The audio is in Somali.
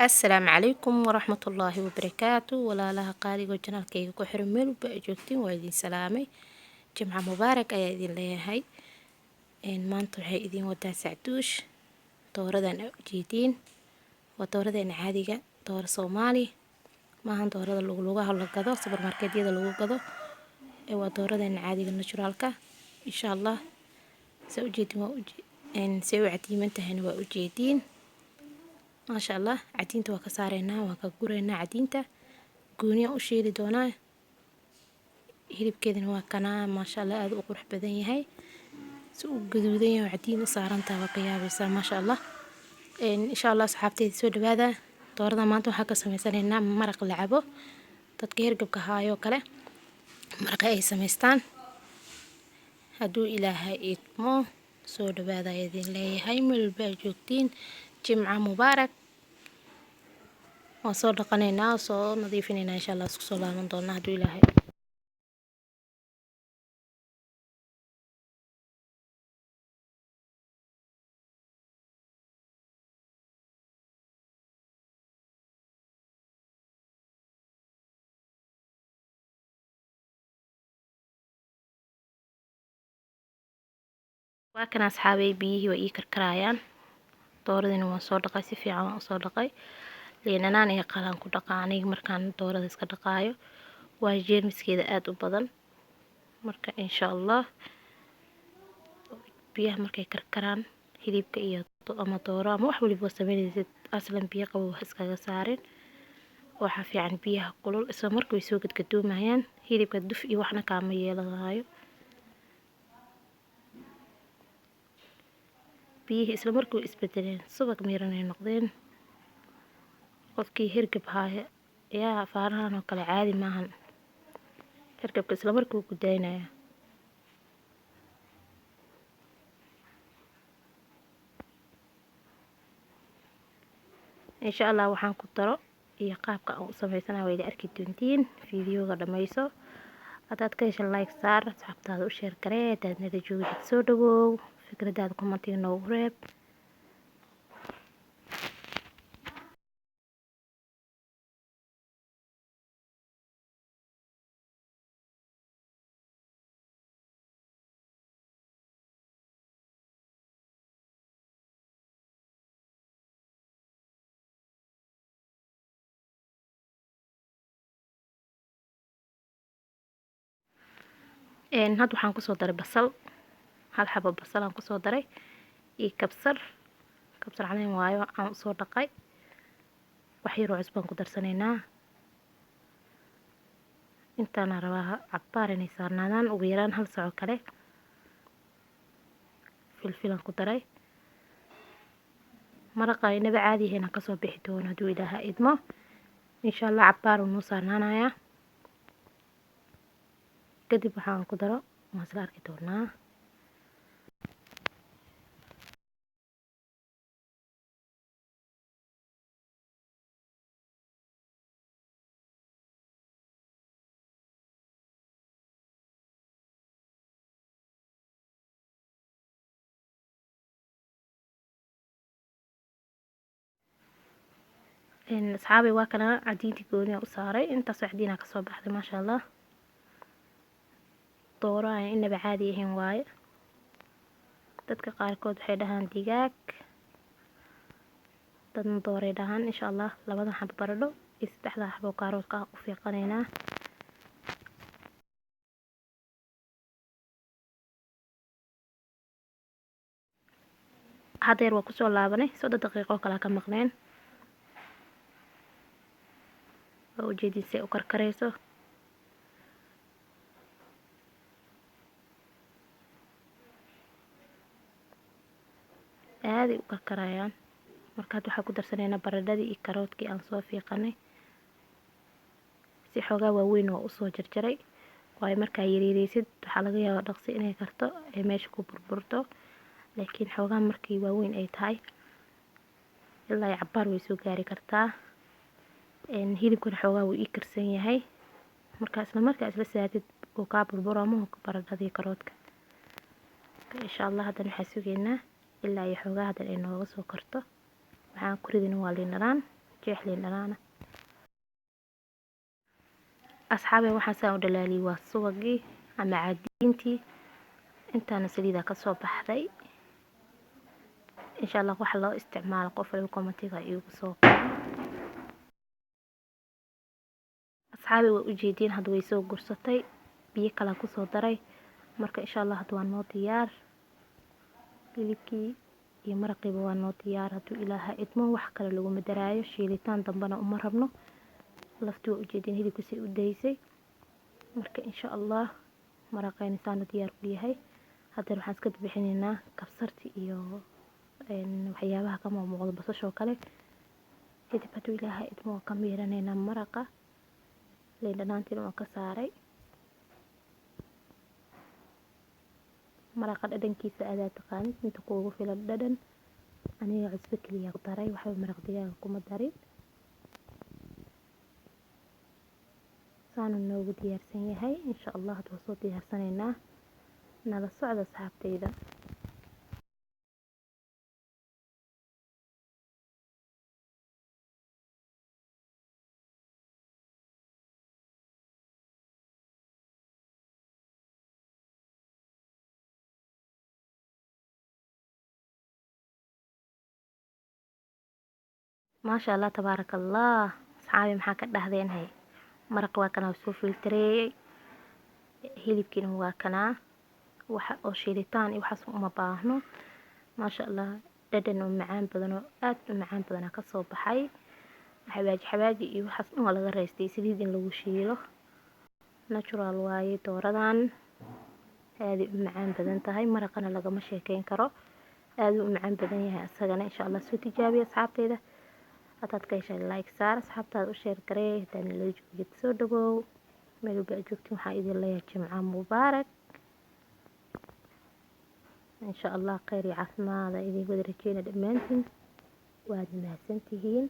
السلام عليكم ورحمة الله وبركاته ولا لها قاري وجنال كي كحر ميل بأجوكتين ويدين سلامي جمعة مبارك أي إذن ليهاي إن مانتو هاي إذن ودا سعدوش دوردان جيدين ودوردان عادية دور صومالي ما هن دوردا لوغلوغا هلا قدو سوبر ماركت يدا لوغو قدو ودوردان عادية ناتشورالكا إن شاء الله سو جيدين إن سو عديمن تهن وأجيدين ما شاء الله عدينتا waa ka saareynaa waan ka gureynaa cadiinta gooniya u shiili doonaa hilibkeedana waa kana ma sha Allah aad u qurux badan yahay si uu gaduudan yahay cadiin u saarantaa waa ka yaabaysaa ma sha Allah insha Allah asxaabteyda soo dhawaada doorada maanta waxaa ka sameysanaynaa maraq la cabo dadka hergabka haayo kale maraq ay sameystaan hadduu ilaahay idmo soo dhawaada idin leeyahay meel baa joogtiin جمعة مبارك وصور قنينا وصور نضيفين إن شاء الله سكسو الله من دون نهدو إلهي وكان أصحابي بيه وإيكر كرايان dooradina waan soo dhaqay si fiican waan soo dhaqay leenanaan iyo qalaan ku dhaqaanay markaan doorada iska dhaqaayo waa jeermiskeeda aad u badan marka insha Allah biyaha markay karkaraan hilibka iyo ama dooro ama wax waliba sameynaysid aslan biyo qabow iskaga saarin waxa fiican biyaha kulul isla markay soo gadgadoomayaan hilibka duf iyo waxna kaama yeelanayo biyihii isla markuu isbedeleen subag miiran ay noqdeen qofkii hergab haya yaa faarahan oo kale caadi maahan hergabka isla markuu ku daynaya insha Allah waxaan ku daro iyo qaabka aan u sameysanayo way arki doontiin fiidiyowga dhameyso hadaad ka hesho like saar asxaabtaada u share garee hadaad nala joogtid soo dhawow fikradaada commentiga noogu reeb hadda waxaan kusoo daray basal hal xabo basal aan kusoo daray iyo kabsar caleen waayo aan soo dhaqay wax yar oo cusbaan ku darsanaynaa intaan rabaa cabbaar inay saarnaadaan ugu yaraan hal saac kale filfil aan ku daray maraqa inaba caadi ahayna ka soo bixi doona hadduu ilaahay idmo insha Allah cabbaar uu noo saarnaanayaa kadib waxaan ku daro waan isla arki doonaa asxaabi waa kana cadiintii gooni u saaray intaas cadiina ka soo baxday ma sha Allah dooro aan inaba caadi ahayn waaye dadka qaarkood waxay dhahaan digaag dadna dooray dhahaan insha Allah labada xabo baradho iyo saddexda xabo kaaroodka u fiiqanaynaa hadeer waa kusoo laabanay 3 daqiiqo kala ka maqneen waa ujeedisay u karkarayso aad u karkarayaan markaad waxa ku darsanaynaa baradhadii iyo kaaroodkii aan soo fiiqanay si xoogaa waaweyn oo u soo jarjaray waayo markaa yareeraysid waxaa laga yaabaa dhaqsi inay karto ee meesha ku burburto laakiin xoogaa markii waaweyn ay tahay ilaa cabbaar way soo gaari kartaa hilibkuna xoogaa wuu ii karsan yahay markaa isla saadid oo kaa burburaamo baradhadii kaaroodka insha Allah hadan waxaan sugeynaa ilaa iyo xoogaa hadan ay nooga soo karto waxaan ku ridina waa liin dhanaan jeex liin dhanaana. asxaabay waxaan saa u dhalaaliyay waa subagii ama caadiintii. intaana saliida ka soo baxday. insha Allah waxa loo isticmaalo qof walba commentiga igu soo qoro. asxaabay waa u jeedin hadda way soo gursatay biyo kala ku soo daray marka insha Allah hadda waa noo diyaar. hilibkii iyo maraqiiba waa noo diyaar hadduu ilaahay idmo wax kale lagu madaraayo shiilitaan dambana uma rabno. laftu waa u jeedin hilibka si u daysay marka insha Allah maraqayna saanu diyaar ku yahay. hadda waxaan iska bixinaynaa kabsarti iyo waxyaabaha ka muuqda basasha oo kale. kadib hadduu ilaahay idmo ka miiranaynaa maraqa liin dhanaantiina waan ka saaray. maraqa dhadhankiisa aad taqaanid inta kuugu filan dhadhan. aniga cusbo kaliya ku daray waxba maraq digaaga kuma darin. saanu noogu diyaarsan yahay insha Allah hadda soo diyaarsanaynaa nala socda asxaabtayda. maasha Allah tabaarakallah. asxaabi maxaa ka dhahdeen hay maraq waa kana soo filtareeyay. hilibkiina waa kana waxa oo shiilitaan iyo waxaas uma baahno. maasha Allah dhadhan oo macaan badan oo aad u macaan badan ka soo baxay. xawaaji iyo waxaas waa laga reestay saliid in lagu shiilo. natural waaye dooradan aad u macaan badan tahay maraqana lagama sheekeyn karo. aad u macaan badan yahay asagana insha Allah soo tijaabiya asxaabtayda. hadaad ka heshay like saar asxaabtaada u share garee hadaan la joogid soo dhawow meel walba joogtiin waxaa idin leeyahay jimca mubaarak. insha Allah khayr iyo caafimaad idin wada rajeynaa dhammaantiin waad mahadsantihiin.